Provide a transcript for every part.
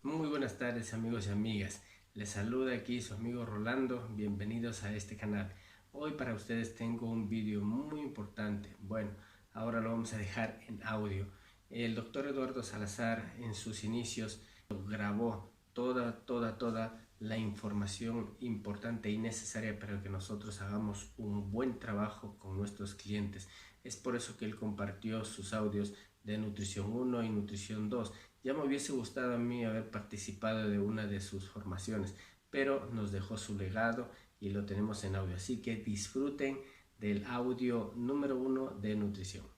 Muy buenas tardes amigos y amigas, les saluda aquí su amigo Rolando, bienvenidos a este canal. Hoy para ustedes tengo un vídeo muy importante, bueno, ahora lo vamos a dejar en audio. El doctor Eduardo Salazar en sus inicios grabó toda la información importante y necesaria para que nosotros hagamos un buen trabajo con nuestros clientes. Es por eso que él compartió sus audios de Nutrición 1 y Nutrición 2. Ya me hubiese gustado a mí haber participado de una de sus formaciones, pero nos dejó su legado y lo tenemos en audio. Así que disfruten del audio número 1 de nutrición.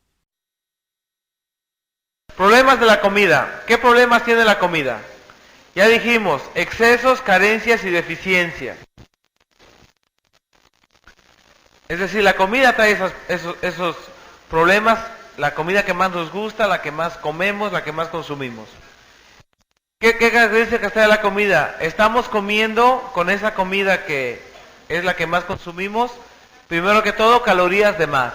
Problemas de la comida. ¿Qué problemas tiene la comida? Ya dijimos, excesos, carencias y deficiencias. Es decir, la comida trae esos problemas, la comida que más nos gusta, la que más comemos, la que más consumimos. ¿Qué características trae la comida? Estamos comiendo con esa comida que es la que más consumimos, primero que todo, calorías de más.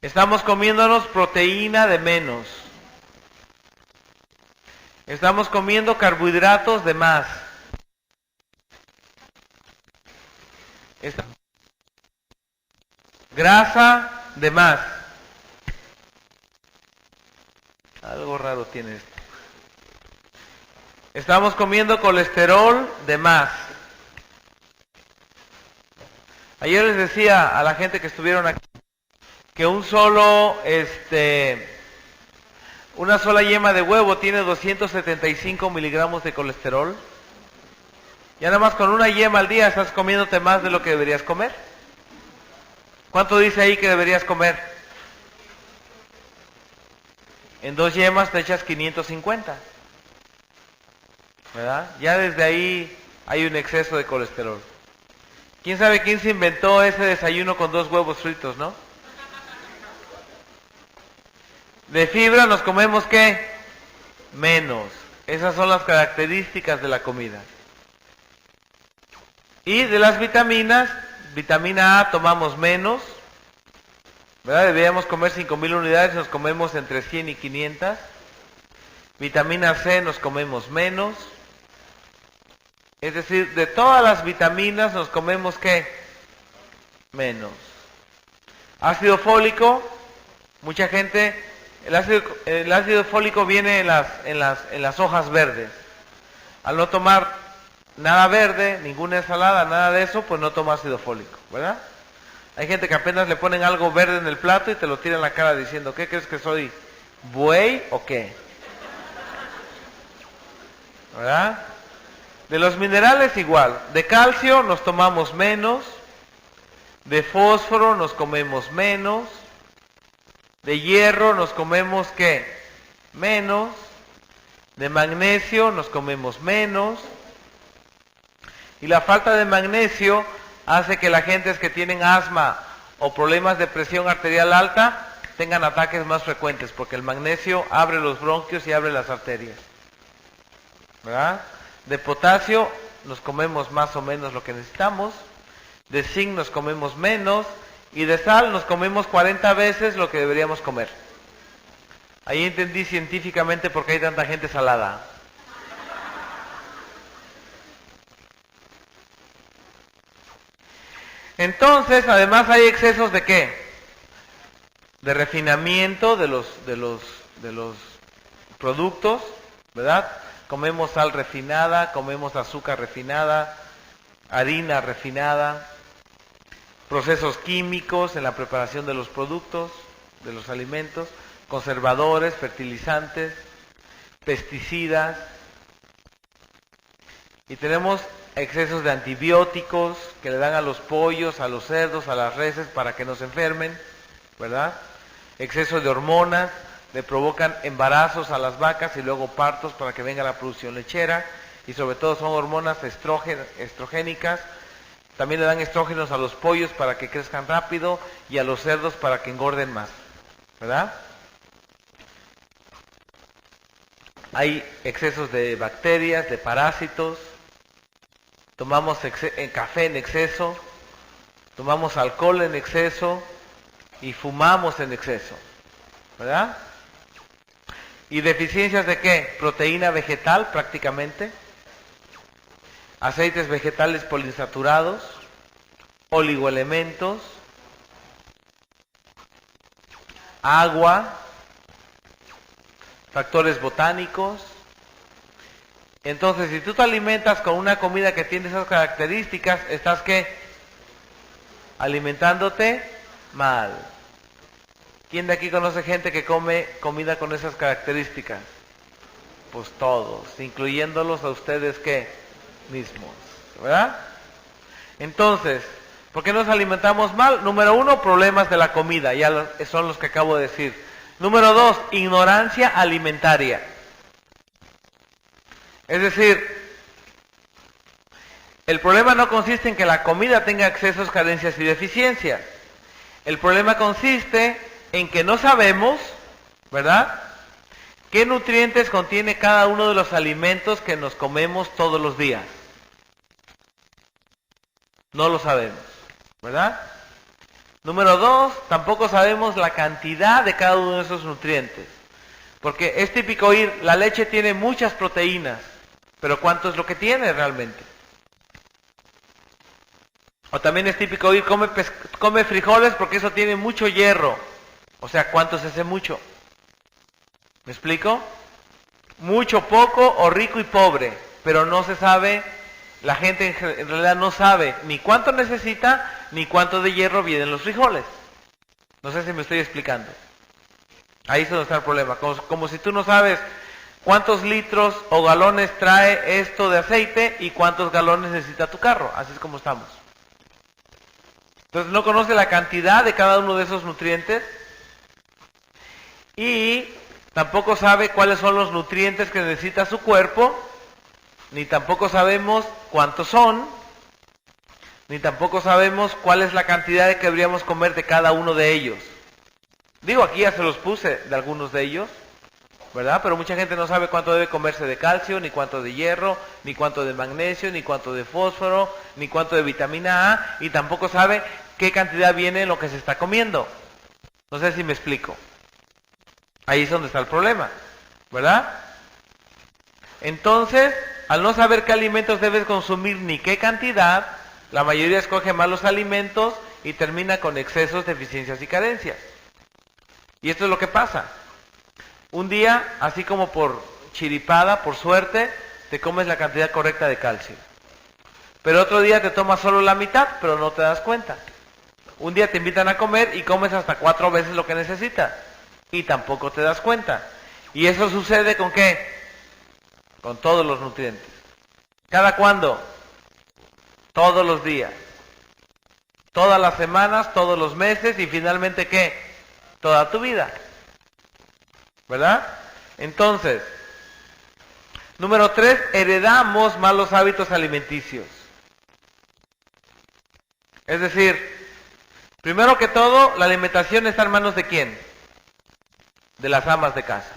Estamos comiéndonos proteína de menos. Estamos comiendo carbohidratos de más. Grasa de más. Algo raro tiene esto. Estamos comiendo colesterol de más. Ayer les decía a la gente que estuvieron aquí que una sola yema de huevo tiene 275 miligramos de colesterol. Y nada más con una yema al día estás comiéndote más de lo que deberías comer. ¿Cuánto dice ahí que deberías comer? En 2 yemas te echas 550. ¿Verdad? Ya desde ahí hay un exceso de colesterol. ¿Quién sabe quién se inventó ese desayuno con 2 huevos fritos, no? De fibra nos comemos ¿qué? Menos. Esas son las características de la comida. Y de las vitaminas, vitamina A tomamos menos, ¿verdad? Deberíamos comer 5000 unidades, nos comemos entre 100 y 500. Vitamina C nos comemos menos. Es decir, de todas las vitaminas nos comemos ¿qué? Menos. Ácido fólico, mucha gente, el ácido fólico viene en las hojas verdes. Al no tomar nada verde, ninguna ensalada, nada de eso, pues no toma ácido fólico, ¿verdad? Hay gente que apenas le ponen algo verde en el plato y te lo tira en la cara diciendo, ¿qué crees que soy? ¿Buey o qué? ¿Verdad? De los minerales igual, de calcio nos tomamos menos, de fósforo nos comemos menos, de hierro nos comemos ¿qué? Menos, de magnesio nos comemos menos, y la falta de magnesio hace que la gente que tienen asma o problemas de presión arterial alta tengan ataques más frecuentes, porque el magnesio abre los bronquios y abre las arterias. ¿Verdad? De potasio nos comemos más o menos lo que necesitamos, de zinc nos comemos menos, y de sal nos comemos 40 veces lo que deberíamos comer. Ahí entendí científicamente por qué hay tanta gente salada. Entonces, además hay excesos de ¿qué? De refinamiento de los productos, ¿verdad? Comemos sal refinada, comemos azúcar refinada, harina refinada, procesos químicos en la preparación de los productos, de los alimentos, conservadores, fertilizantes, pesticidas, y tenemos excesos de antibióticos que le dan a los pollos, a los cerdos, a las reses para que no se enfermen, ¿verdad? Exceso de hormonas, le provocan embarazos a las vacas y luego partos para que venga la producción lechera, y sobre todo son hormonas estrogénicas. También le dan estrógenos a los pollos para que crezcan rápido y a los cerdos para que engorden más, ¿verdad? Hay excesos de bacterias, de parásitos. Tomamos café en exceso, tomamos alcohol en exceso y fumamos en exceso, ¿verdad? ¿Y deficiencias de qué? Proteína vegetal prácticamente, aceites vegetales poliinsaturados, oligoelementos, agua, factores botánicos. Entonces, si tú te alimentas con una comida que tiene esas características, ¿estás qué? Alimentándote mal. ¿Quién de aquí conoce gente que come comida con esas características? Pues todos, incluyéndolos a ustedes ¿qué? Mismos, ¿verdad? Entonces, ¿por qué nos alimentamos mal? Número 1, problemas de la comida, ya son los que acabo de decir. Número 2, ignorancia alimentaria. Es decir, el problema no consiste en que la comida tenga excesos, carencias y deficiencias. El problema consiste en que no sabemos, ¿verdad?, qué nutrientes contiene cada uno de los alimentos que nos comemos todos los días. No lo sabemos, ¿verdad? Número 2, tampoco sabemos la cantidad de cada uno de esos nutrientes. Porque es típico oír, la leche tiene muchas proteínas, pero ¿cuánto es lo que tiene realmente? O también es típico oír, come frijoles porque eso tiene mucho hierro. O sea, ¿cuánto es ese mucho? ¿Me explico? Mucho, poco o rico y pobre, pero no se sabe, la gente en realidad no sabe ni cuánto necesita, ni cuánto de hierro vienen los frijoles. No sé si me estoy explicando. Ahí es donde está el problema. Como si tú no sabes cuántos litros o galones trae esto de aceite y cuántos galones necesita tu carro. Así es como estamos. Entonces no conoce la cantidad de cada uno de esos nutrientes y tampoco sabe cuáles son los nutrientes que necesita su cuerpo, ni tampoco sabemos cuántos son, ni tampoco sabemos cuál es la cantidad que deberíamos comer de cada uno de ellos. Digo, aquí ya se los puse de algunos de ellos, ¿verdad? Pero mucha gente no sabe cuánto debe comerse de calcio, ni cuánto de hierro, ni cuánto de magnesio, ni cuánto de fósforo, ni cuánto de vitamina A, y tampoco sabe qué cantidad viene en lo que se está comiendo. No sé si me explico. Ahí es donde está el problema, ¿verdad? Entonces, al no saber qué alimentos debes consumir ni qué cantidad, la mayoría escoge malos alimentos y termina con excesos, deficiencias y carencias. Y esto es lo que pasa. Un día, así como por chiripada, por suerte, te comes la cantidad correcta de calcio. Pero otro día te tomas solo la mitad, pero no te das cuenta. Un día te invitan a comer y comes hasta 4 veces lo que necesitas. Y tampoco te das cuenta. ¿Y eso sucede con qué? Con todos los nutrientes. ¿Cada cuándo? Todos los días. Todas las semanas, todos los meses y finalmente ¿qué? Toda tu vida. ¿Verdad? Entonces, número 3, heredamos malos hábitos alimenticios. Es decir, primero que todo, la alimentación está en manos ¿de quién? De las amas de casa.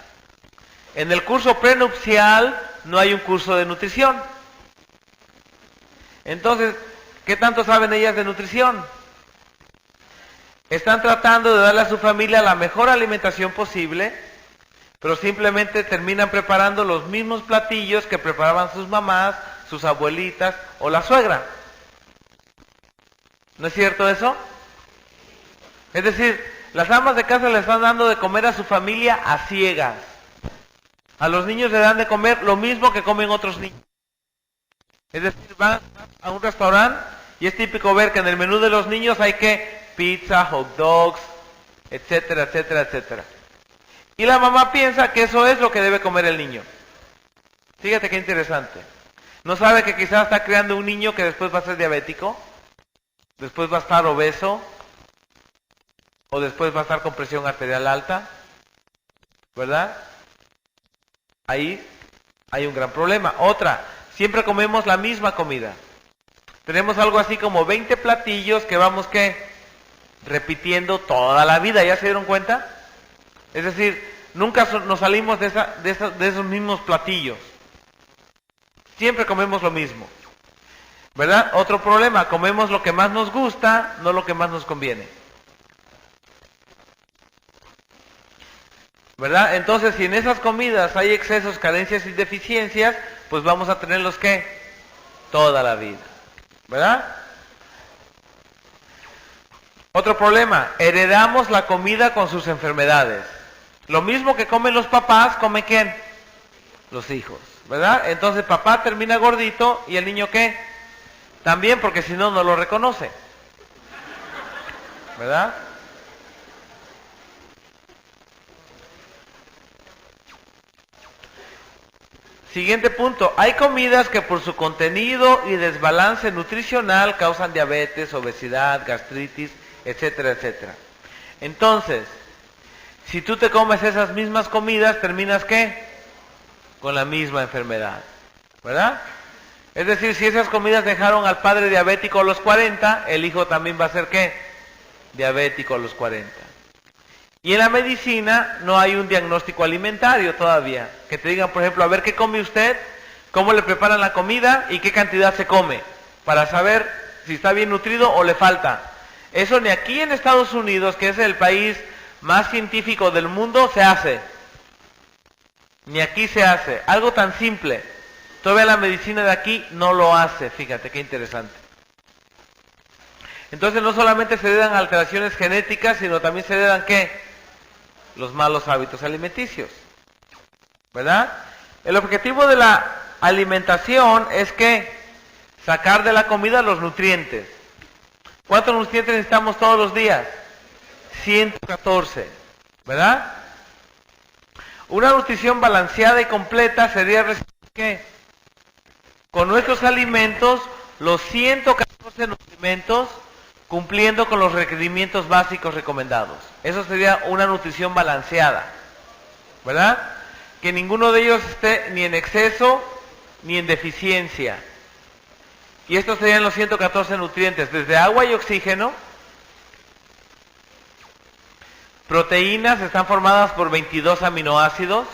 En el curso prenupcial no hay un curso de nutrición. Entonces, ¿qué tanto saben ellas de nutrición? Están tratando de darle a su familia la mejor alimentación posible, pero simplemente terminan preparando los mismos platillos que preparaban sus mamás, sus abuelitas o la suegra. ¿No es cierto eso? Es decir, las amas de casa le están dando de comer a su familia a ciegas. A los niños le dan de comer lo mismo que comen otros niños. Es decir, van a un restaurante y es típico ver que en el menú de los niños hay que pizza, hot dogs, etcétera, etcétera, etcétera. Y la mamá piensa que eso es lo que debe comer el niño. Fíjate qué interesante. ¿No sabe que quizás está creando un niño que después va a ser diabético? Después va a estar obeso. O después va a estar con presión arterial alta. ¿Verdad? Ahí hay un gran problema. Otra, siempre comemos la misma comida. Tenemos algo así como 20 platillos que vamos, ¿qué? Repitiendo toda la vida. ¿Ya se dieron cuenta? Es decir, nunca nos salimos de esos mismos platillos. Siempre comemos lo mismo. ¿Verdad? Otro problema, comemos lo que más nos gusta, no lo que más nos conviene. ¿verdad? Entonces, si en esas comidas hay excesos, carencias y deficiencias, pues vamos a tenerlos, ¿qué? Toda la vida, ¿verdad? Otro problema, heredamos la comida con sus enfermedades. Lo mismo que comen los papás, ¿come quién? Los hijos, ¿verdad? Entonces papá termina gordito y el niño ¿qué? También, porque si no, no lo reconoce, ¿verdad? Siguiente punto, hay comidas que por su contenido y desbalance nutricional causan diabetes, obesidad, gastritis, etcétera, etcétera. Entonces, si tú te comes esas mismas comidas, terminas ¿qué? Con la misma enfermedad, ¿verdad? Es decir, si esas comidas dejaron al padre diabético a los 40, el hijo también va a ser ¿qué? Diabético a los 40. Y en la medicina no hay un diagnóstico alimentario todavía. Que te digan, por ejemplo, a ver qué come usted, cómo le preparan la comida y qué cantidad se come, para saber si está bien nutrido o le falta. Eso ni aquí en Estados Unidos, que es el país más científico del mundo, se hace. Ni aquí se hace. Algo tan simple. Todavía la medicina de aquí no lo hace. Fíjate qué interesante. Entonces no solamente se heredan alteraciones genéticas, sino también se heredan ¿qué? Los malos hábitos alimenticios, ¿verdad? El objetivo de la alimentación es que sacar de la comida los nutrientes. ¿Cuántos nutrientes necesitamos todos los días? 114, ¿verdad? Una nutrición balanceada y completa sería recibir ¿qué? Con nuestros alimentos los 114 nutrimentos, cumpliendo con los requerimientos básicos recomendados. Eso sería una nutrición balanceada, ¿verdad? Que ninguno de ellos esté ni en exceso ni en deficiencia. Y estos serían los 114 nutrientes, desde agua y oxígeno. Proteínas están formadas por 22 aminoácidos.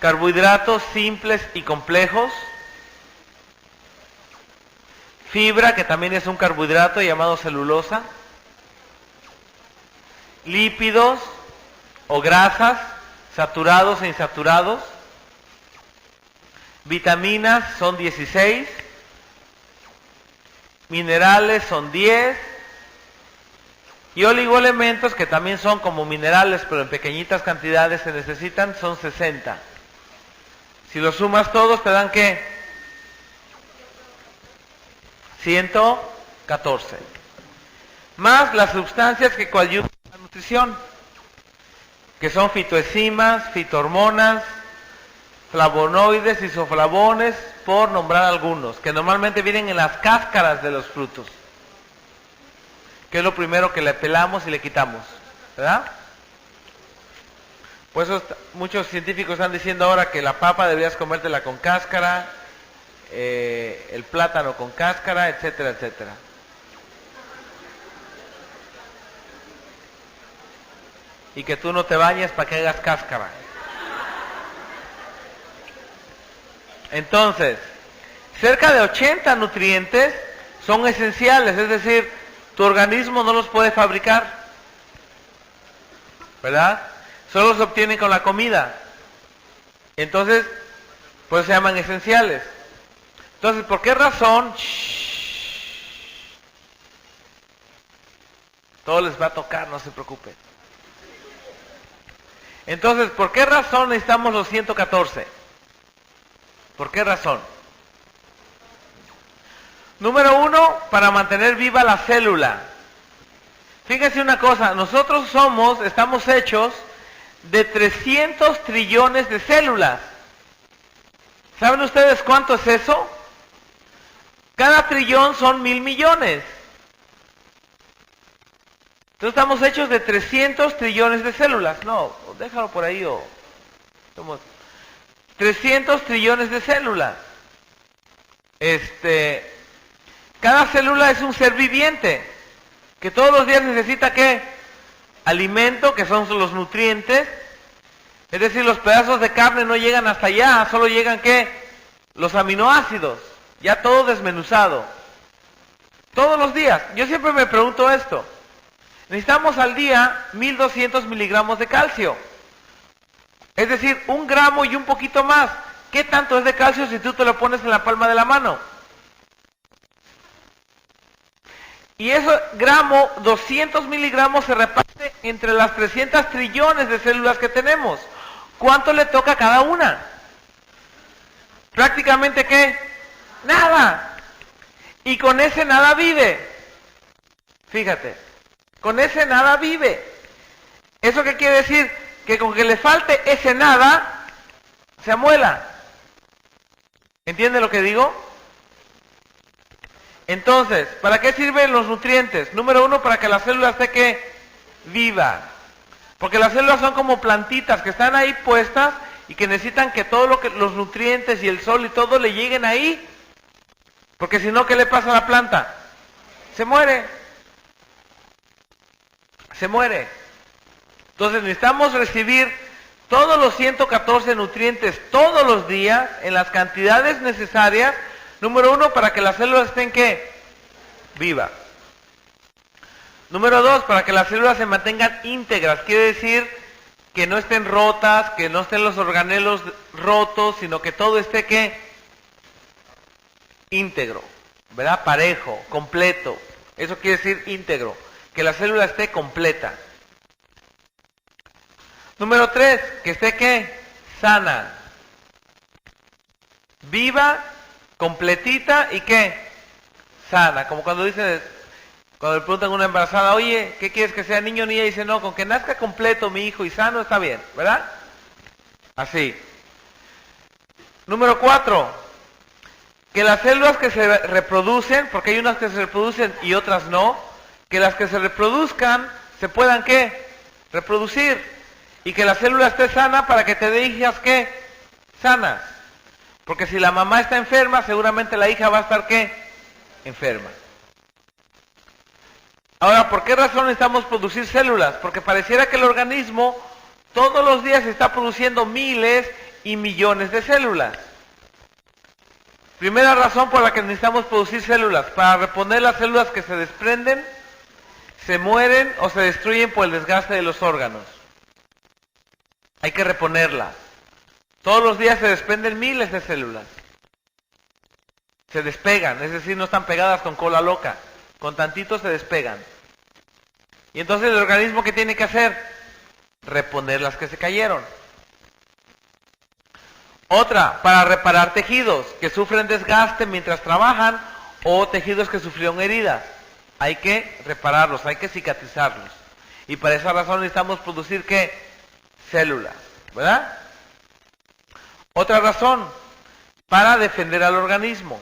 Carbohidratos simples y complejos. Fibra, que también es un carbohidrato llamado celulosa. Lípidos o grasas, saturados e insaturados. Vitaminas son 16. Minerales son 10. Y oligoelementos, que también son como minerales, pero en pequeñitas cantidades se necesitan, son 60. Si los sumas todos, te dan ¿qué? 114. Más las sustancias que coadyuvan a la nutrición, que son fitoenzimas, fitohormonas, flavonoides, isoflavones, por nombrar algunos, que normalmente vienen en las cáscaras de los frutos, que es lo primero que le pelamos y le quitamos, ¿verdad? Por eso muchos científicos están diciendo ahora que la papa deberías comértela con cáscara, el plátano con cáscara, etcétera, etcétera. Y que tú no te bañes para que hagas cáscara. Entonces, cerca de 80 nutrientes son esenciales, es decir, tu organismo no los puede fabricar, ¿verdad? Solo se obtienen con la comida. Entonces, pues se llaman esenciales. Entonces, ¿por qué razón? Todo les va a tocar, no se preocupen. Entonces, ¿por qué razón necesitamos los 114? ¿Por qué razón? Número 1, para mantener viva la célula. Fíjense una cosa, nosotros estamos hechos de 300 trillones de células. ¿Saben ustedes cuánto es eso? Cada trillón son 1000 millones. Entonces estamos hechos de 300 trillones de células. No, déjalo por ahí o... Somos 300 trillones de células. Cada célula es un ser viviente que todos los días necesita ¿qué? Alimento, que son los nutrientes. Es decir, los pedazos de carne no llegan hasta allá, solo llegan ¿qué? Los aminoácidos, ya todo desmenuzado. Todos los días. Yo siempre me pregunto esto. Necesitamos al día 1200 miligramos de calcio. Es decir, 1 gramo y un poquito más. ¿Qué tanto es de calcio si tú te lo pones en la palma de la mano? Y ese gramo, 200 miligramos, se reparte entre las 300 trillones de células que tenemos. ¿Cuánto le toca a cada una? Prácticamente, ¿qué? Nada. Y con ese nada vive. Fíjate, con ese nada vive. ¿Eso qué quiere decir? Que con que le falte ese nada, se amuela. ¿Entiende lo que digo? Entonces, ¿para qué sirven los nutrientes? Número 1, para que la célula esté ¿qué? Viva. Porque las células son como plantitas que están ahí puestas y que necesitan que los nutrientes y el sol y todo le lleguen ahí. Porque si no, ¿qué le pasa a la planta? Se muere. Se muere. Entonces necesitamos recibir todos los 114 nutrientes todos los días en las cantidades necesarias. Número 1, para que las células estén ¿qué? Vivas. Número 2, para que las células se mantengan íntegras. Quiere decir que no estén rotas, que no estén los organelos rotos, sino que todo esté ¿qué? Íntegro, ¿verdad? Parejo, completo. Eso quiere decir íntegro, que la célula esté completa. Número 3, que esté ¿qué? Sana. Viva, completita y ¿qué? Sana. Como cuando dicen, cuando le preguntan a una embarazada, oye, ¿qué quieres que sea, niño o niña? Y dice, no, con que nazca completo mi hijo y sano está bien, ¿verdad? Así. Número 4, que las células que se reproducen, porque hay unas que se reproducen y otras no, que las que se reproduzcan se puedan ¿qué? Reproducir. Y que la célula esté sana para que te dé hijas ¿qué? Sanas. Porque si la mamá está enferma, seguramente la hija va a estar ¿qué? Enferma. Ahora, ¿por qué razón necesitamos producir células? Porque pareciera que el organismo todos los días está produciendo miles y millones de células. Primera razón por la que necesitamos producir células, para reponer las células que se desprenden, se mueren o se destruyen por el desgaste de los órganos. Hay que reponerlas. Todos los días se desprenden miles de células. Se despegan, es decir, no están pegadas con cola loca. Con tantito se despegan. Y entonces el organismo, ¿qué tiene que hacer? Reponer las que se cayeron. Otra, para reparar tejidos que sufren desgaste mientras trabajan o tejidos que sufrieron heridas. Hay que repararlos, hay que cicatrizarlos. Y para esa razón necesitamos producir ¿qué? Células, ¿verdad? Otra razón, para defender al organismo.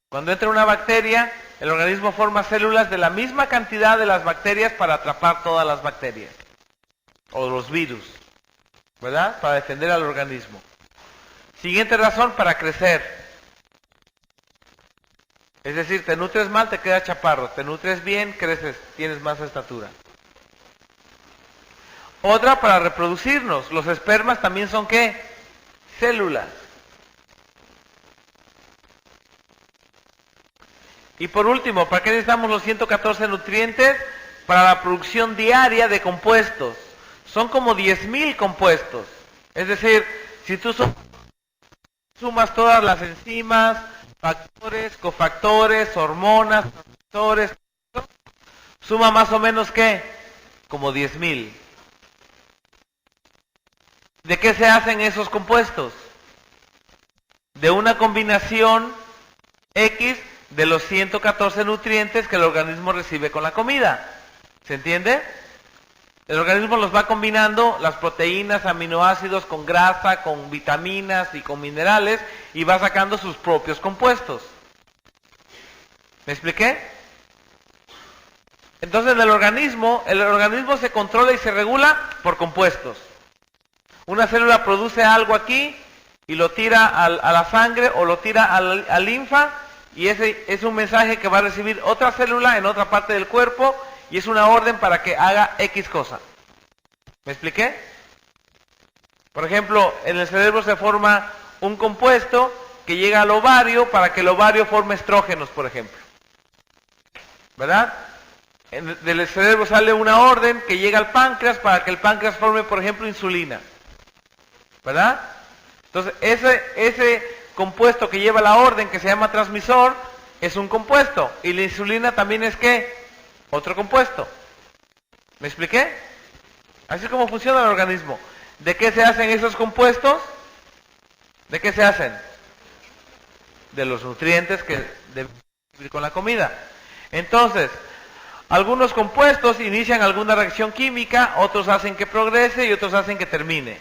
Cuando entra una bacteria, el organismo forma células de la misma cantidad de las bacterias para atrapar todas las bacterias. O los virus, ¿verdad? Para defender al organismo. Siguiente razón, para crecer. Es decir, te nutres mal, te quedas chaparro. Te nutres bien, creces, tienes más estatura. Otra, para reproducirnos. Los espermas también son ¿qué? Células. Y por último, ¿para qué necesitamos los 114 nutrientes? Para la producción diaria de compuestos. Son como 10,000 compuestos. Es decir, si tú sumas todas las enzimas, factores, cofactores, hormonas, transmisores, suma más o menos ¿qué? Como 10,000. ¿De qué se hacen esos compuestos? De una combinación X de los 114 nutrientes que el organismo recibe con la comida. ¿Se entiende? El organismo los va combinando, las proteínas, aminoácidos, con grasa, con vitaminas y con minerales, y va sacando sus propios compuestos. ¿Me expliqué? Entonces el organismo se controla y se regula por compuestos. Una célula produce algo aquí y lo tira a la sangre o lo tira al linfa, y ese es un mensaje que va a recibir otra célula en otra parte del cuerpo, y es una orden para que haga X cosa. ¿Me expliqué? Por ejemplo, en el cerebro se forma un compuesto que llega al ovario para que el ovario forme estrógenos, por ejemplo. ¿Verdad? Del cerebro sale una orden que llega al páncreas para que el páncreas forme, por ejemplo, insulina. ¿Verdad? Entonces, ese compuesto que lleva la orden, que se llama transmisor, es un compuesto. Y la insulina también es ¿qué? Otro compuesto. ¿Me expliqué? Así es como funciona el organismo. ¿De qué se hacen esos compuestos? ¿De qué se hacen? De los nutrientes que deben vivir con la comida. Entonces, algunos compuestos inician alguna reacción química, otros hacen que progrese y otros hacen que termine.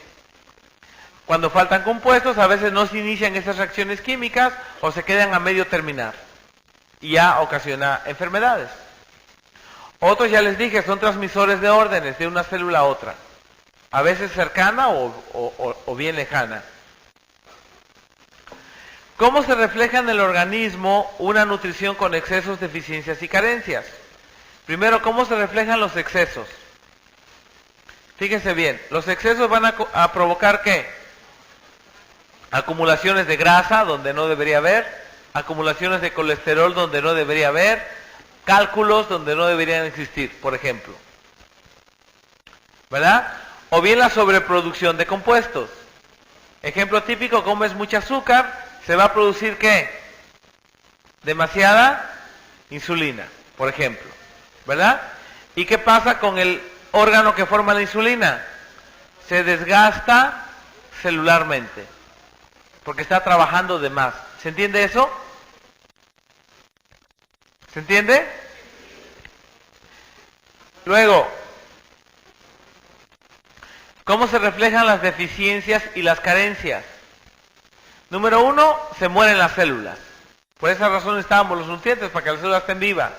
Cuando faltan compuestos, a veces no se inician esas reacciones químicas o se quedan a medio terminar. Y ya ocasiona enfermedades. Otros, ya les dije, son transmisores de órdenes de una célula a otra. A veces cercana o bien lejana. ¿Cómo se refleja en el organismo una nutrición con excesos, deficiencias y carencias? Primero, ¿cómo se reflejan los excesos? Fíjense bien, los excesos van a provocar ¿qué? Acumulaciones de grasa donde no debería haber, acumulaciones de colesterol donde no debería haber, cálculos donde no deberían existir, por ejemplo. ¿Verdad? O bien la sobreproducción de compuestos. Ejemplo típico, comes mucho azúcar, se va a producir ¿qué? Demasiada insulina, por ejemplo. ¿Verdad? ¿Y qué pasa con el órgano que forma la insulina? Se desgasta celularmente, porque está trabajando de más. ¿Se entiende eso? ¿Se entiende? Luego, ¿cómo se reflejan las deficiencias y las carencias? Número 1, se mueren las células. Por esa razón necesitamos los nutrientes, para que las células estén vivas.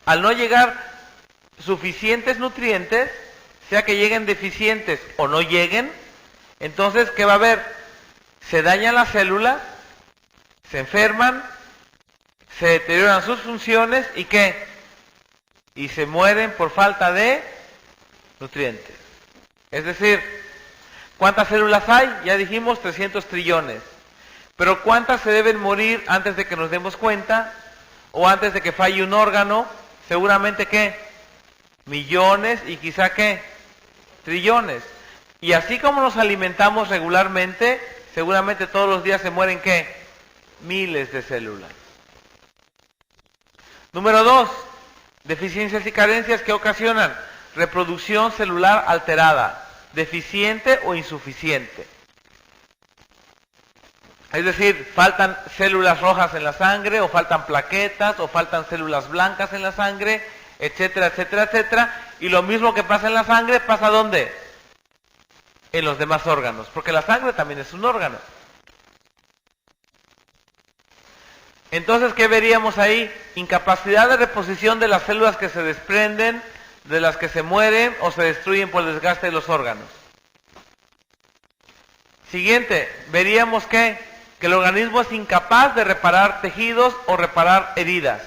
Al no llegar suficientes nutrientes, sea que lleguen deficientes o no lleguen, entonces, ¿qué va a haber? Se dañan las células, se enferman, se deterioran sus funciones y ¿qué? Y se mueren por falta de nutrientes. Es decir, ¿cuántas células hay? Ya dijimos 300 trillones. Pero ¿cuántas se deben morir antes de que nos demos cuenta? O antes de que falle un órgano. Seguramente ¿qué? Millones y quizá ¿qué? Trillones. Y así como nos alimentamos regularmente, seguramente todos los días se mueren ¿qué? Miles de células. Número 2, deficiencias y carencias que ocasionan reproducción celular alterada, deficiente o insuficiente. Es decir, faltan células rojas en la sangre, o faltan plaquetas, o faltan células blancas en la sangre, etcétera, etcétera, etcétera. Y lo mismo que pasa en la sangre, ¿pasa dónde? En los demás órganos, porque la sangre también es un órgano. Entonces, ¿qué veríamos ahí? Incapacidad de reposición de las células que se desprenden, de las que se mueren o se destruyen por el desgaste de los órganos. Siguiente, veríamos que el organismo es incapaz de reparar tejidos o reparar heridas.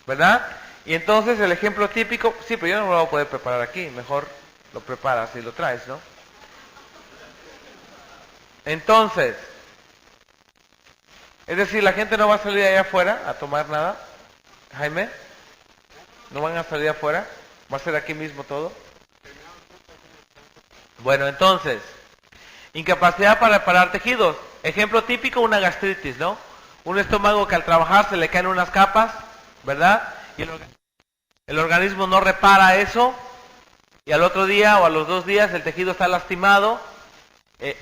¿Verdad? Y entonces el ejemplo típico, sí, pero yo no lo voy a poder preparar aquí, mejor lo preparas y lo traes, ¿no? Entonces, es decir, la gente no va a salir allá afuera a tomar nada, Jaime, no van a salir afuera, va a ser aquí mismo todo. Bueno, entonces, incapacidad para reparar tejidos. Ejemplo típico, una gastritis, ¿no? Un estómago que al trabajar se le caen unas capas, ¿verdad? Y el organismo no repara eso, y al otro día o a los 2 días el tejido está lastimado,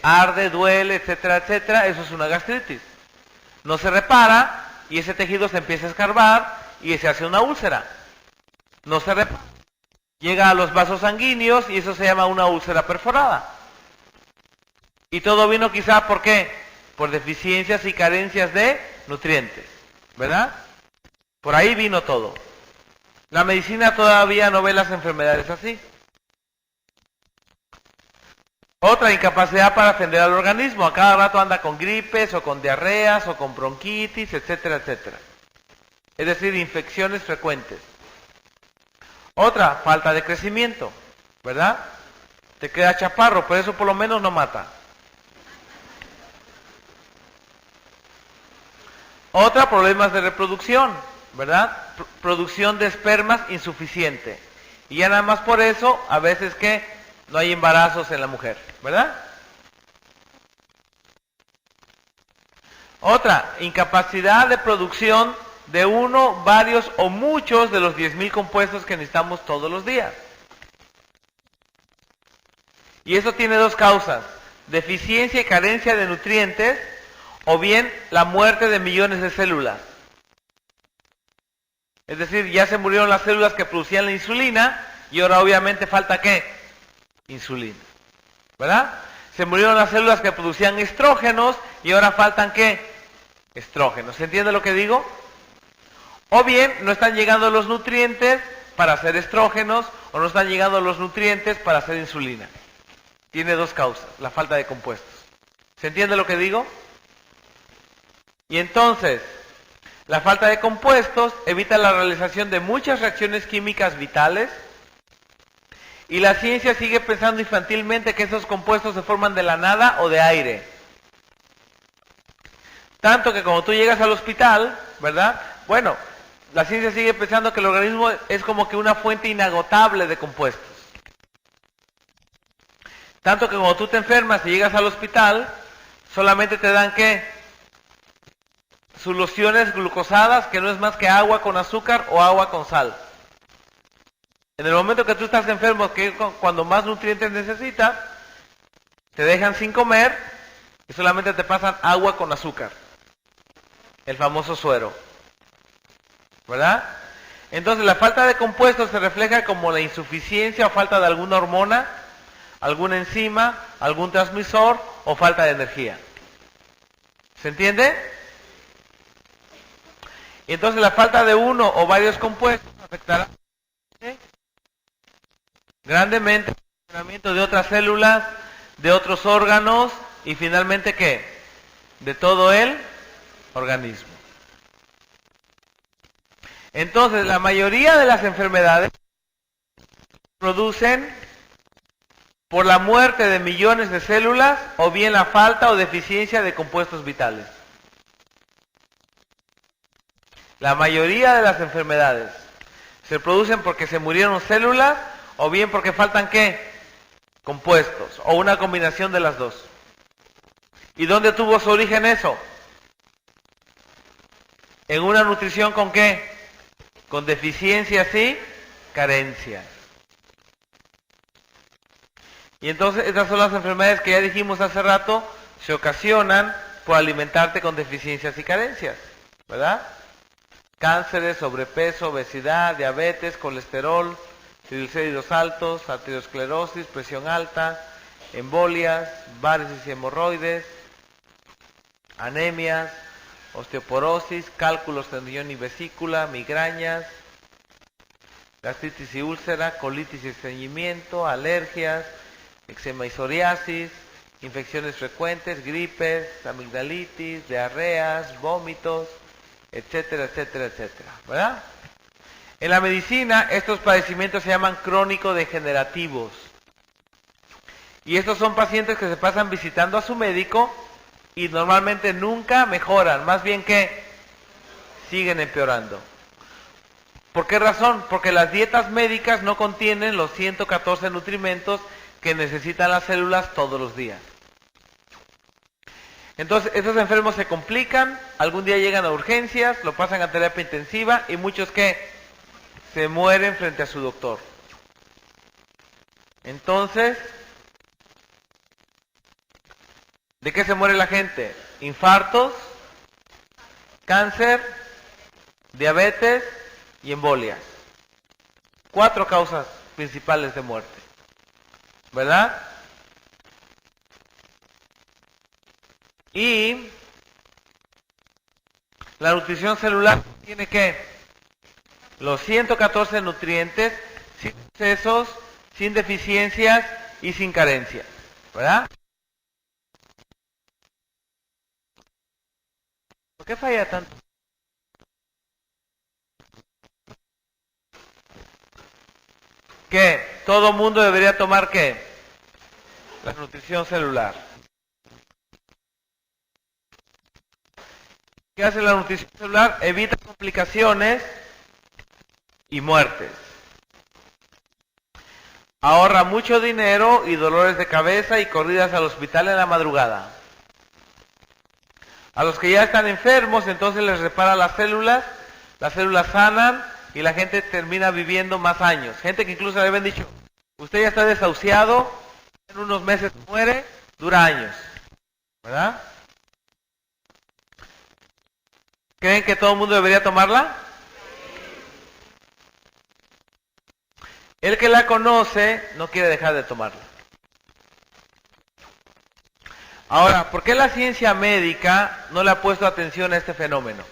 arde, duele, etcétera, etcétera. Eso es una gastritis. No se repara y ese tejido se empieza a escarbar y se hace una úlcera. No se repara. Llega a los vasos sanguíneos y eso se llama una úlcera perforada. Y todo vino quizá, ¿por qué? Por deficiencias y carencias de nutrientes, ¿verdad? Por ahí vino todo. La medicina todavía no ve las enfermedades así. Otra, incapacidad para atender al organismo. A cada rato anda con gripes, o con diarreas, o con bronquitis, etcétera, etcétera. Es decir, infecciones frecuentes. Otra, falta de crecimiento, ¿verdad? Te queda chaparro, pero eso por lo menos no mata. Otra, problemas de reproducción. ¿verdad? Producción de espermas insuficiente. Y ya nada más por eso, a veces que no hay embarazos en la mujer, ¿verdad? Otra, incapacidad de producción de uno, varios o muchos de los 10,000 compuestos que necesitamos todos los días. Y eso tiene dos causas: deficiencia y carencia de nutrientes, o bien la muerte de millones de células. Es decir, ya se murieron las células que producían la insulina y ahora obviamente falta ¿qué? Insulina, ¿verdad? Se murieron las células que producían estrógenos y ahora faltan ¿qué? Estrógenos. ¿Se entiende lo que digo? O bien no están llegando los nutrientes para hacer estrógenos o no están llegando los nutrientes para hacer insulina. Tiene dos causas, la falta de compuestos. ¿Se entiende lo que digo? Y entonces, la falta de compuestos evita la realización de muchas reacciones químicas vitales, y la ciencia sigue pensando infantilmente que esos compuestos se forman de la nada o de aire. Tanto que cuando tú llegas al hospital, ¿verdad? Bueno, la ciencia sigue pensando que el organismo es como que una fuente inagotable de compuestos. Tanto que cuando tú te enfermas y llegas al hospital, solamente te dan ¿qué? Soluciones glucosadas, que no es más que agua con azúcar o agua con sal. En el momento que tú estás enfermo, que es cuando más nutrientes necesitas, te dejan sin comer y solamente te pasan agua con azúcar. El famoso suero, ¿verdad? Entonces la falta de compuestos se refleja como la insuficiencia o falta de alguna hormona, alguna enzima, algún transmisor o falta de energía. ¿Se entiende? Y entonces la falta de uno o varios compuestos afectará grandemente el funcionamiento de otras células, de otros órganos y finalmente ¿qué? De todo el organismo. Entonces la mayoría de las enfermedades producen por la muerte de millones de células o bien la falta o deficiencia de compuestos vitales. La mayoría de las enfermedades se producen porque se murieron células o bien porque faltan ¿qué? Compuestos o una combinación de las dos. ¿Y dónde tuvo su origen eso? En una nutrición ¿con qué? Con deficiencias y carencias. Y entonces estas son las enfermedades que ya dijimos hace rato, se ocasionan por alimentarte con deficiencias y carencias, ¿verdad? Cánceres, sobrepeso, obesidad, diabetes, colesterol, triglicéridos altos, arteriosclerosis, presión alta, embolias, varices y hemorroides, anemias, osteoporosis, cálculos de riñón y vesícula, migrañas, gastritis y úlcera, colitis y estreñimiento, alergias, eczema y psoriasis, infecciones frecuentes, gripes, amigdalitis, diarreas, vómitos, etcétera, etcétera, etcétera, ¿verdad? En la medicina estos padecimientos se llaman crónico-degenerativos. Y estos son pacientes que se pasan visitando a su médico y normalmente nunca mejoran, más bien que siguen empeorando. ¿Por qué razón? Porque las dietas médicas no contienen los 114 nutrimentos que necesitan las células todos los días. Entonces, estos enfermos se complican, algún día llegan a urgencias, lo pasan a terapia intensiva y muchos que se mueren frente a su doctor. Entonces, ¿de qué se muere la gente? Infartos, cáncer, diabetes y embolias. 4 causas principales de muerte, ¿verdad? Y la nutrición celular tiene que los 114 nutrientes sin excesos, sin deficiencias y sin carencias, ¿verdad? ¿Por qué falla tanto? Que todo mundo debería tomar ¿qué? La nutrición celular. ¿Qué hace la nutrición celular? Evita complicaciones y muertes. Ahorra mucho dinero y dolores de cabeza y corridas al hospital en la madrugada. A los que ya están enfermos, entonces les repara las células sanan y la gente termina viviendo más años. Gente que incluso le habían dicho, usted ya está desahuciado, en unos meses muere, dura años. ¿Verdad? ¿Creen que todo el mundo debería tomarla? El que la conoce no quiere dejar de tomarla. Ahora, ¿por qué la ciencia médica no le ha puesto atención a este fenómeno?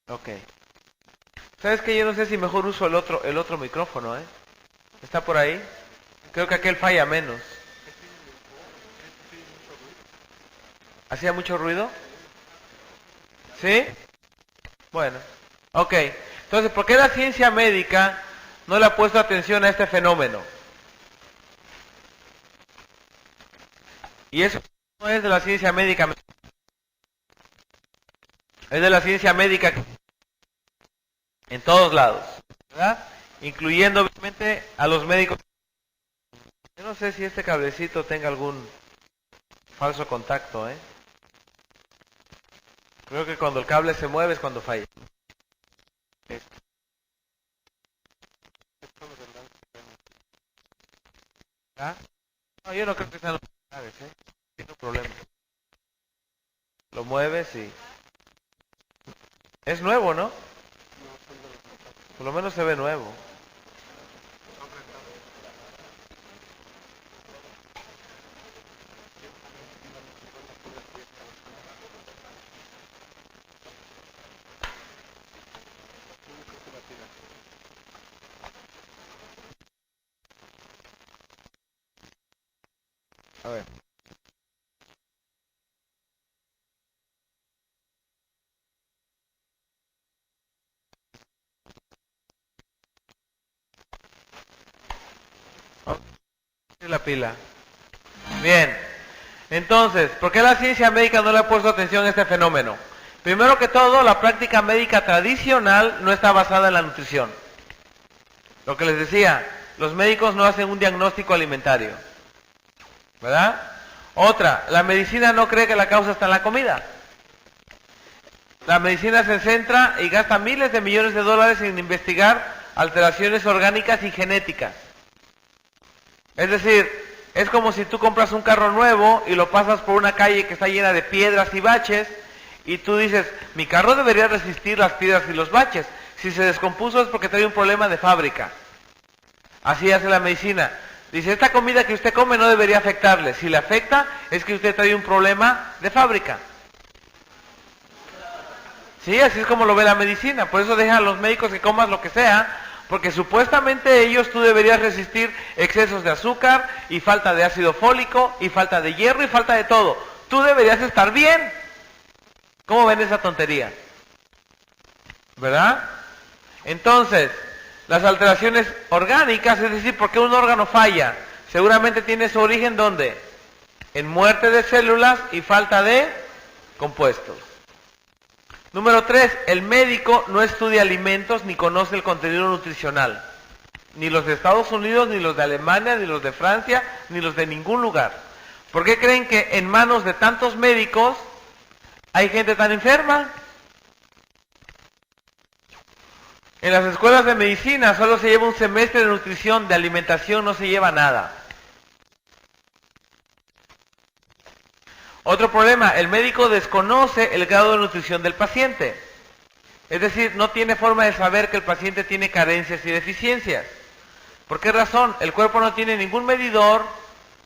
Ok. ¿Sabes qué? Yo no sé si mejor uso el otro micrófono, ¿eh? ¿Está por ahí? Creo que aquel falla menos. ¿Hacía mucho ruido? ¿Sí? Bueno. Ok. Entonces, ¿por qué la ciencia médica no le ha puesto atención a este fenómeno? Y eso no es de la ciencia médica. Es de la ciencia médica en todos lados, ¿verdad? Incluyendo obviamente a los médicos. Yo no sé si este cablecito tenga algún falso contacto, ¿eh? Creo que cuando el cable se mueve es cuando falla. ¿Ah? No, yo no creo que sean los cables, ¿eh? No problema. Lo mueves y... Es nuevo, ¿no? Por lo menos se ve nuevo. A ver. La pila. Bien. Entonces, ¿por qué la ciencia médica no le ha puesto atención a este fenómeno? Primero que todo, la práctica médica tradicional no está basada en la nutrición. Lo que les decía, los médicos no hacen un diagnóstico alimentario. ¿Verdad? Otra, la medicina no cree que la causa está en la comida. La medicina se centra y gasta miles de millones de dólares en investigar alteraciones orgánicas y genéticas. Es decir, es como si tú compras un carro nuevo y lo pasas por una calle que está llena de piedras y baches y tú dices, mi carro debería resistir las piedras y los baches. Si se descompuso es porque trae un problema de fábrica. Así hace la medicina. Dice, esta comida que usted come no debería afectarle. Si le afecta es que usted trae un problema de fábrica. Sí, así es como lo ve la medicina. Por eso dejan a los médicos que comas lo que sea, porque supuestamente ellos tú deberías resistir excesos de azúcar y falta de ácido fólico y falta de hierro y falta de todo. Tú deberías estar bien. ¿Cómo ven esa tontería? ¿Verdad? Entonces, las alteraciones orgánicas, es decir, ¿por qué un órgano falla? Seguramente tiene su origen ¿dónde? En muerte de células y falta de compuestos. Número 3, el médico no estudia alimentos ni conoce el contenido nutricional. Ni los de Estados Unidos, ni los de Alemania, ni los de Francia, ni los de ningún lugar. ¿Por qué creen que en manos de tantos médicos hay gente tan enferma? En las escuelas de medicina solo se lleva un semestre de nutrición, de alimentación no se lleva nada. Otro problema, el médico desconoce el grado de nutrición del paciente. Es decir, no tiene forma de saber que el paciente tiene carencias y deficiencias. ¿Por qué razón? El cuerpo no tiene ningún medidor,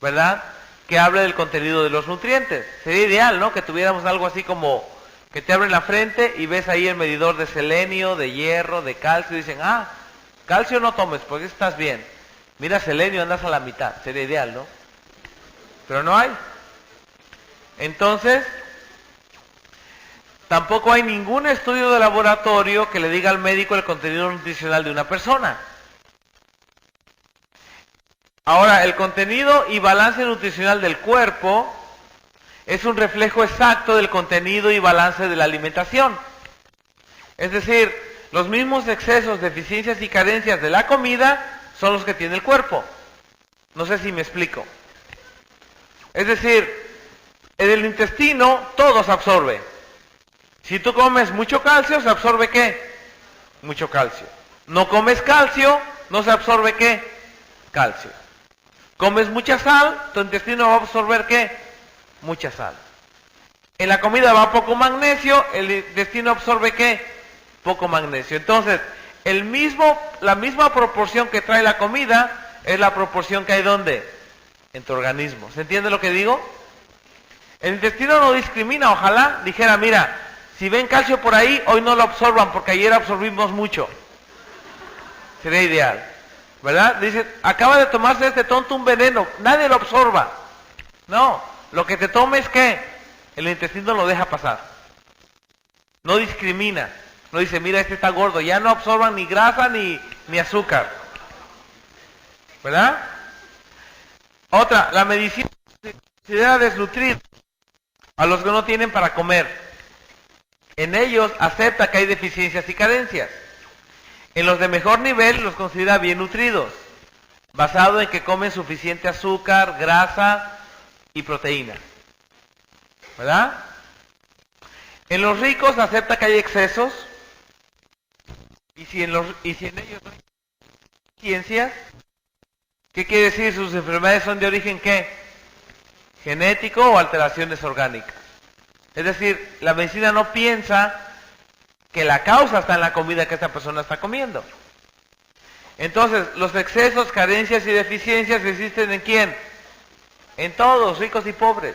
¿verdad?, que hable del contenido de los nutrientes. Sería ideal, ¿no?, que tuviéramos algo así como que te abren la frente y ves ahí el medidor de selenio, de hierro, de calcio, y dicen, ah, calcio no tomes porque estás bien. Mira selenio, andas a la mitad. Sería ideal, ¿no? Pero no hay. Entonces, tampoco hay ningún estudio de laboratorio que le diga al médico el contenido nutricional de una persona. Ahora, el contenido y balance nutricional del cuerpo es un reflejo exacto del contenido y balance de la alimentación. Es decir, los mismos excesos, deficiencias y carencias de la comida son los que tiene el cuerpo. No sé si me explico. Es decir, en el intestino todo se absorbe. Si tú comes mucho calcio, ¿se absorbe qué? Mucho calcio. No comes calcio, no se absorbe ¿qué? Calcio. Comes mucha sal, tu intestino va a absorber ¿qué? Mucha sal. En la comida va poco magnesio, el intestino absorbe ¿qué? Poco magnesio. Entonces, la misma proporción que trae la comida es la proporción que hay ¿dónde? En tu organismo. ¿Se entiende lo que digo? El intestino no discrimina, ojalá dijera, mira, si ven calcio por ahí, hoy no lo absorban porque ayer absorbimos mucho. Sería ideal, ¿verdad? Dice, acaba de tomarse este tonto un veneno, nadie lo absorba. No, lo que te tomes, ¿qué? El intestino lo deja pasar. No discrimina. No dice, mira, este está gordo, ya no absorban ni grasa ni azúcar. ¿Verdad? Otra, la medicina considera desnutrir a los que no tienen para comer. En ellos acepta que hay deficiencias y carencias. En los de mejor nivel los considera bien nutridos, basado en que comen suficiente azúcar, grasa y proteína. ¿Verdad? En los ricos acepta que hay excesos, y si en ellos no hay deficiencias, ¿qué quiere decir? Sus enfermedades son de origen ¿qué? Genético o alteraciones orgánicas. Es decir, la medicina no piensa que la causa está en la comida que esta persona está comiendo. Entonces, los excesos, carencias y deficiencias existen ¿en quién? En todos, ricos y pobres.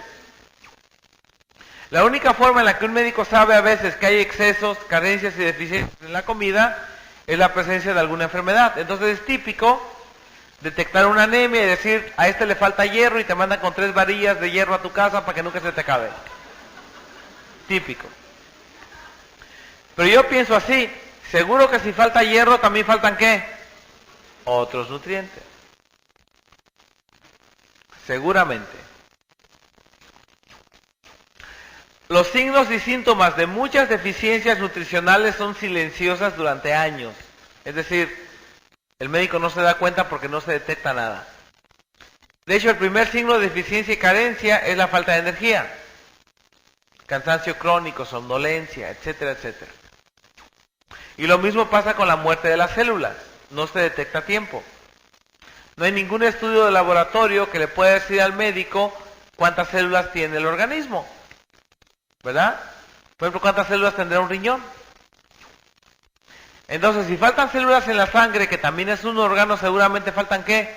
La única forma en la que un médico sabe a veces que hay excesos, carencias y deficiencias en la comida es la presencia de alguna enfermedad. Entonces es típico detectar una anemia y decir, a este le falta hierro y te mandan con 3 varillas de hierro a tu casa para que nunca se te acabe. Típico. Pero yo pienso así, seguro que si falta hierro también faltan ¿qué? Otros nutrientes. Seguramente. Los signos y síntomas de muchas deficiencias nutricionales son silenciosas durante años. Es decir, el médico no se da cuenta porque no se detecta nada. De hecho, el primer signo de deficiencia y carencia es la falta de energía. Cansancio crónico, somnolencia, etcétera, etcétera. Y lo mismo pasa con la muerte de las células. No se detecta a tiempo. No hay ningún estudio de laboratorio que le pueda decir al médico cuántas células tiene el organismo. ¿Verdad? Por ejemplo, ¿cuántas células tendrá un riñón? Entonces, si faltan células en la sangre, que también es un órgano, seguramente faltan ¿qué?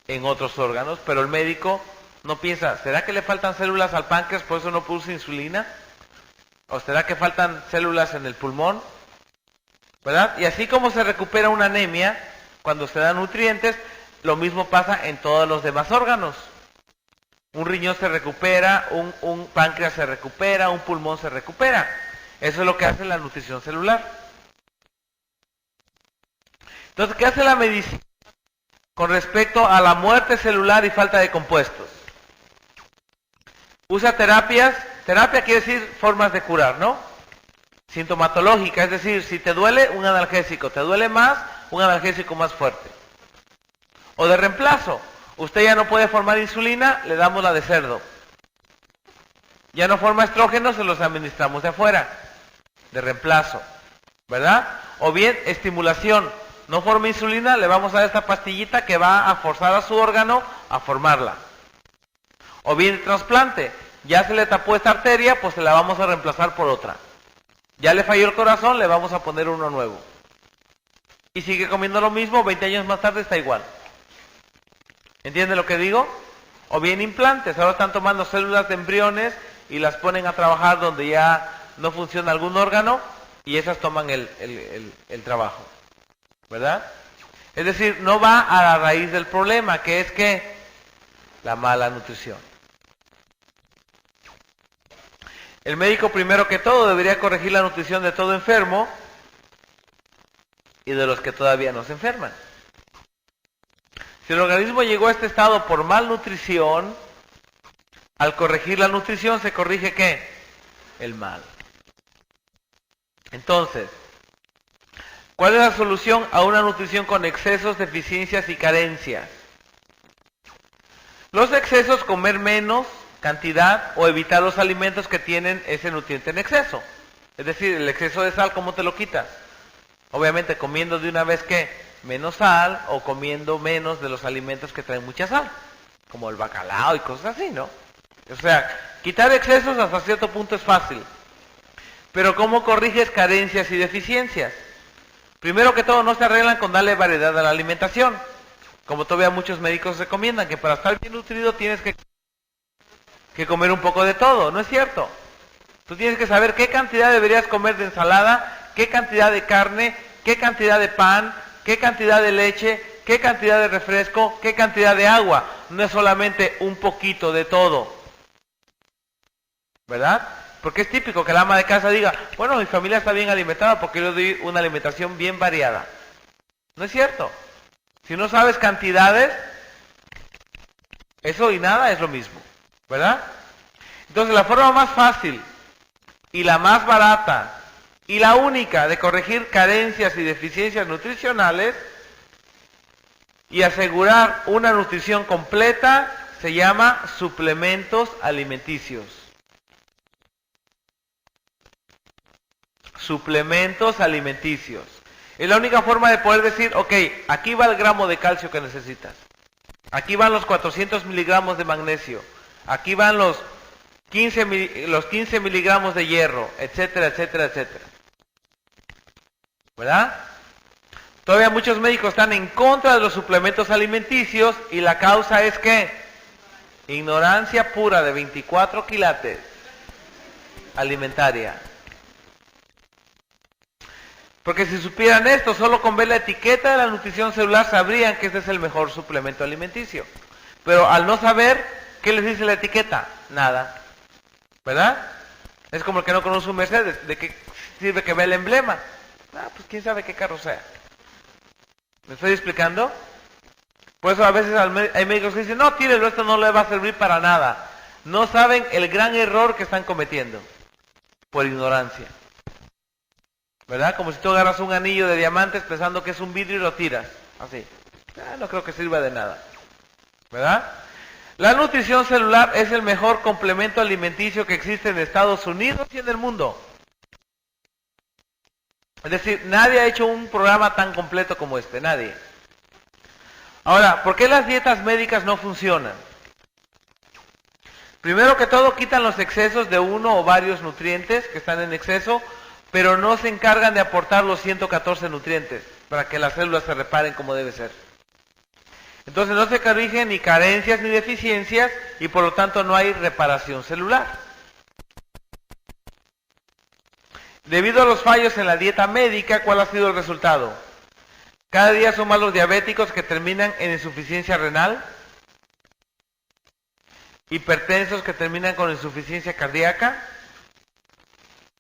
En otros órganos, pero el médico no piensa, ¿será que le faltan células al páncreas, por eso no produce insulina? ¿O será que faltan células en el pulmón? ¿Verdad? Y así como se recupera una anemia, cuando se dan nutrientes, lo mismo pasa en todos los demás órganos. Un riñón se recupera, un páncreas se recupera, un pulmón se recupera. Eso es lo que hace la nutrición celular. Entonces, ¿qué hace la medicina con respecto a la muerte celular y falta de compuestos? Usa terapias. Terapia quiere decir formas de curar, ¿no? Sintomatológica, es decir, si te duele, un analgésico. Te duele más, un analgésico más fuerte. O de reemplazo. Usted ya no puede formar insulina, le damos la de cerdo. Ya no forma estrógenos, se los administramos de afuera. De reemplazo. ¿Verdad? O bien, estimulación. No forma insulina, le vamos a dar esta pastillita que va a forzar a su órgano a formarla. O bien, trasplante. Ya se le tapó esta arteria, pues se la vamos a reemplazar por otra. Ya le falló el corazón, le vamos a poner uno nuevo. Y sigue comiendo lo mismo, 20 años más tarde está igual. ¿Entiende lo que digo? O bien implantes. Ahora están tomando células de embriones y las ponen a trabajar donde ya no funciona algún órgano y esas toman el trabajo. ¿Verdad? Es decir, no va a la raíz del problema, que es que la mala nutrición. El médico, primero que todo, debería corregir la nutrición de todo enfermo y de los que todavía no se enferman. Si el organismo llegó a este estado por malnutrición, Al corregir la nutrición se corrige ¿qué? El mal. Entonces, ¿cuál es la solución a una nutrición con excesos, deficiencias y carencias? Los excesos, comer menos cantidad o evitar los alimentos que tienen ese nutriente en exceso. Es decir, el exceso de sal, ¿cómo te lo quitas? Obviamente comiendo de una vez ¿qué? Menos sal o comiendo menos de los alimentos que traen mucha sal, como el bacalao y cosas así, ¿no? O sea, quitar excesos hasta cierto punto es fácil. Pero ¿cómo corriges carencias y deficiencias? Primero que todo, no se arreglan con darle variedad a la alimentación. Como todavía muchos médicos recomiendan, que para estar bien nutrido tienes que comer un poco de todo. No es cierto. Tú tienes que saber qué cantidad deberías comer de ensalada, qué cantidad de carne, qué cantidad de pan, qué cantidad de leche, qué cantidad de refresco, qué cantidad de agua. No es solamente un poquito de todo. ¿Verdad? Porque es típico que la ama de casa diga, bueno, mi familia está bien alimentada porque yo doy una alimentación bien variada. No es cierto. Si no sabes cantidades, eso y nada es lo mismo. ¿Verdad? Entonces la forma más fácil y la más barata y la única de corregir carencias y deficiencias nutricionales y asegurar una nutrición completa se llama suplementos alimenticios. Suplementos alimenticios. Es la única forma de poder decir, ok, aquí va el gramo de calcio que necesitas. Aquí van los 400 miligramos de magnesio. Aquí van los 15 miligramos de hierro, etcétera, etcétera, etcétera. ¿Verdad? Todavía muchos médicos están en contra de los suplementos alimenticios y la causa es que ignorancia pura de 24 quilates alimentaria. Porque si supieran esto, solo con ver la etiqueta de la nutrición celular sabrían que este es el mejor suplemento alimenticio. Pero al no saber, ¿qué les dice la etiqueta? Nada. ¿Verdad? Es como el que no conoce un Mercedes. ¿De qué sirve que vea el emblema? Ah, pues quién sabe qué carro sea. ¿Me estoy explicando? Por eso a veces hay médicos que dicen, no, tírelo, esto no le va a servir para nada. No saben el gran error que están cometiendo. Por ignorancia. ¿Verdad? Como si tú agarras un anillo de diamantes pensando que es un vidrio y lo tiras. Así. No creo que sirva de nada. ¿Verdad? La nutrición celular es el mejor complemento alimenticio que existe en Estados Unidos y en el mundo. Es decir, nadie ha hecho un programa tan completo como este, nadie. Ahora, ¿por qué las dietas médicas no funcionan? Primero que todo, quitan los excesos de uno o varios nutrientes que están en exceso, pero no se encargan de aportar los 114 nutrientes para que las células se reparen como debe ser. Entonces no se corrigen ni carencias ni deficiencias y por lo tanto no hay reparación celular. Debido a los fallos en la dieta médica, ¿cuál ha sido el resultado? Cada día son más los diabéticos que terminan en insuficiencia renal, hipertensos que terminan con insuficiencia cardíaca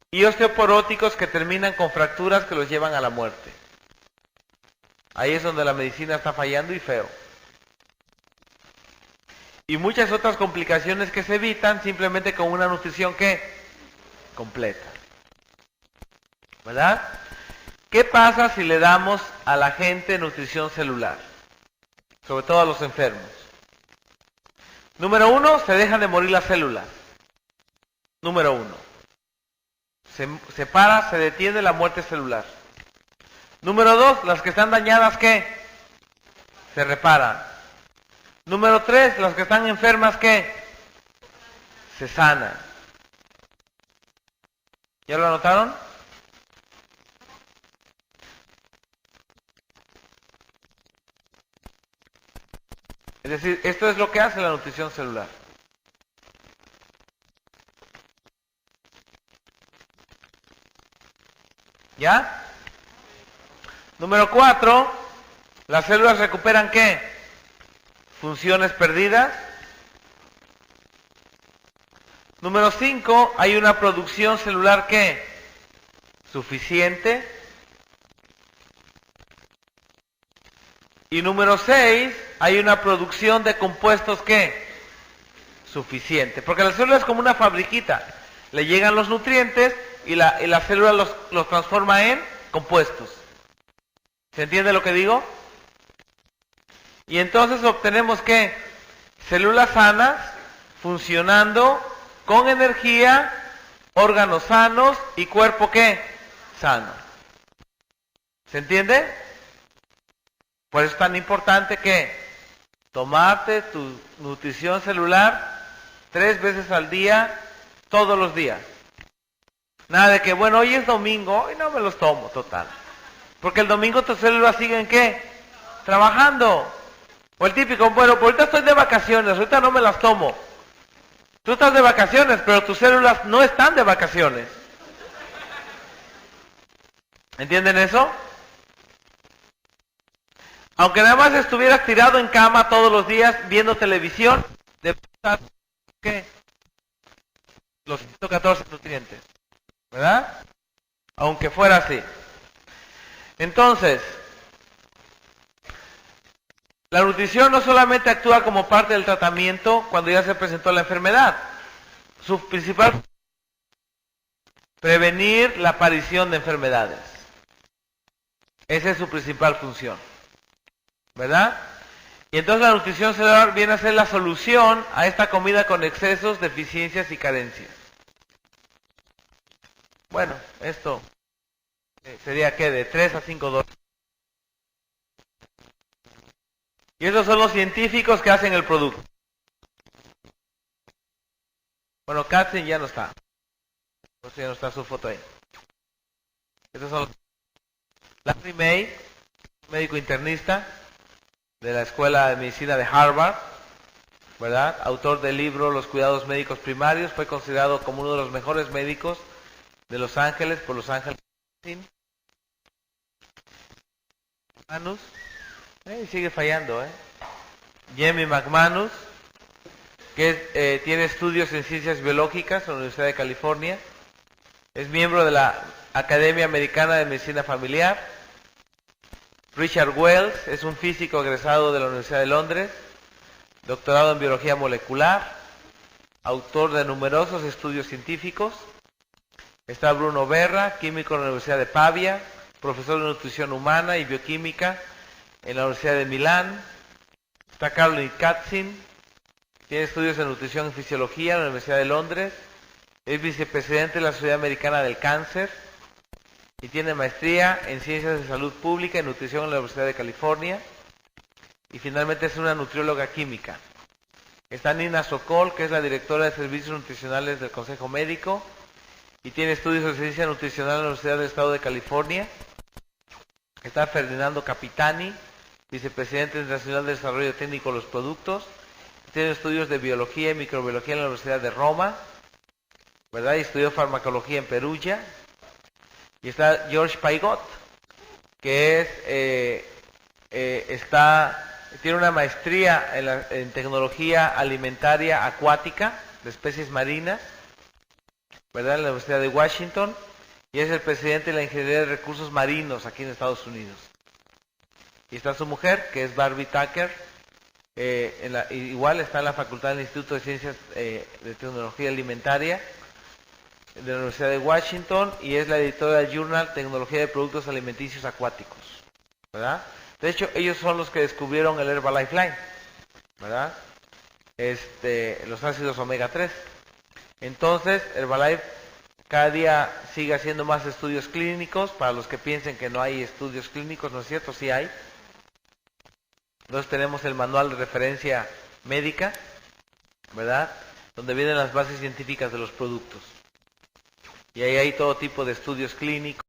y osteoporóticos que terminan con fracturas que los llevan a la muerte. Ahí es donde la medicina está fallando y feo. Y muchas otras complicaciones que se evitan simplemente con una nutrición que completa. ¿Verdad? ¿Qué pasa si le damos a la gente nutrición celular? Sobre todo a los enfermos. Número 1, se dejan de morir las células. Número 1. Se para, se detiene la muerte celular. Número 2, las que están dañadas, ¿qué? Se reparan. Número 3, las que están enfermas, ¿qué? Se sanan. ¿Ya lo anotaron? Es decir, esto es lo que hace la nutrición celular. ¿Ya? Número 4, las células recuperan ¿qué? Funciones perdidas. Número 5, hay una producción celular ¿qué? Suficiente. Y número 6, hay una producción de compuestos ¿qué? suficiente. Porque la célula es como una fabriquita. Le llegan los nutrientes y la célula los transforma en compuestos. ¿Se entiende lo que digo? Y entonces obtenemos ¿qué? Células sanas, funcionando, con energía, órganos sanos y cuerpo ¿qué? Sano. ¿Se entiende? Por eso es tan importante que tomarte tu nutrición celular 3 veces al día, todos los días. Nada de que, bueno, hoy es domingo, hoy no me los tomo, total. Porque el domingo tus células siguen ¿qué? Trabajando. O el típico, bueno, pues ahorita estoy de vacaciones, ahorita no me las tomo. Tú estás de vacaciones, pero tus células no están de vacaciones. ¿Entienden eso? Aunque nada más estuvieras tirado en cama todos los días viendo televisión, de ¿qué? Los 114 nutrientes, ¿verdad? Aunque fuera así. Entonces, la nutrición no solamente actúa como parte del tratamiento cuando ya se presentó la enfermedad. Su principal prevenir la aparición de enfermedades. Esa es su principal función, ¿verdad? Y entonces la nutrición celular viene a ser la solución a esta comida con excesos, deficiencias y carencias. Bueno, esto sería que de 3 a 5 dólares. Y esos son los científicos que hacen el producto. Bueno, Katzen ya no está. Pues ya no está su foto ahí. Estos son los... Larry May, médico internista de la Escuela de Medicina de Harvard, ¿verdad? Autor del libro Los cuidados médicos primarios, fue considerado como uno de los mejores médicos de Los Ángeles por Los Ángeles. McManus, sigue fallando, Jamie McManus, que tiene estudios en ciencias biológicas en la Universidad de California, es miembro de la Academia Americana de Medicina Familiar. Richard Wells es un físico egresado de la Universidad de Londres, doctorado en biología molecular, autor de numerosos estudios científicos. Está Bruno Berra, químico en la Universidad de Pavia, profesor de nutrición humana y bioquímica en la Universidad de Milán. Está Caroline Katzin, tiene estudios en nutrición y fisiología en la Universidad de Londres, es vicepresidente de la Sociedad Americana del Cáncer y tiene maestría en ciencias de salud pública y nutrición en la Universidad de California. Y finalmente es una nutrióloga química. Está Nina Sokol, que es la directora de servicios nutricionales del Consejo Médico y tiene estudios de ciencia nutricional en la Universidad del Estado de California. Está Ferdinando Capitani, vicepresidente internacional de desarrollo técnico de los productos. Tiene estudios de biología y microbiología en la Universidad de Roma, ¿verdad? Y estudió farmacología en Perugia. Y está George Paigot, que tiene una maestría en tecnología alimentaria acuática de especies marinas, ¿verdad? En la Universidad de Washington, y es el presidente de la Ingeniería de Recursos Marinos aquí en Estados Unidos. Y está su mujer, que es Barbie Tucker, igual está en la Facultad del Instituto de Ciencias de Tecnología Alimentaria de la Universidad de Washington, y es la editora del Journal Tecnología de Productos Alimenticios Acuáticos, ¿verdad? De hecho, ellos son los que descubrieron el Herbalife Line, ¿verdad? Los ácidos omega 3. Entonces, Herbalife cada día sigue haciendo más estudios clínicos. Para los que piensen que no hay estudios clínicos, no es cierto, sí hay. Entonces tenemos el manual de referencia médica, ¿verdad? Donde vienen las bases científicas de los productos. Y ahí hay todo tipo de estudios clínicos.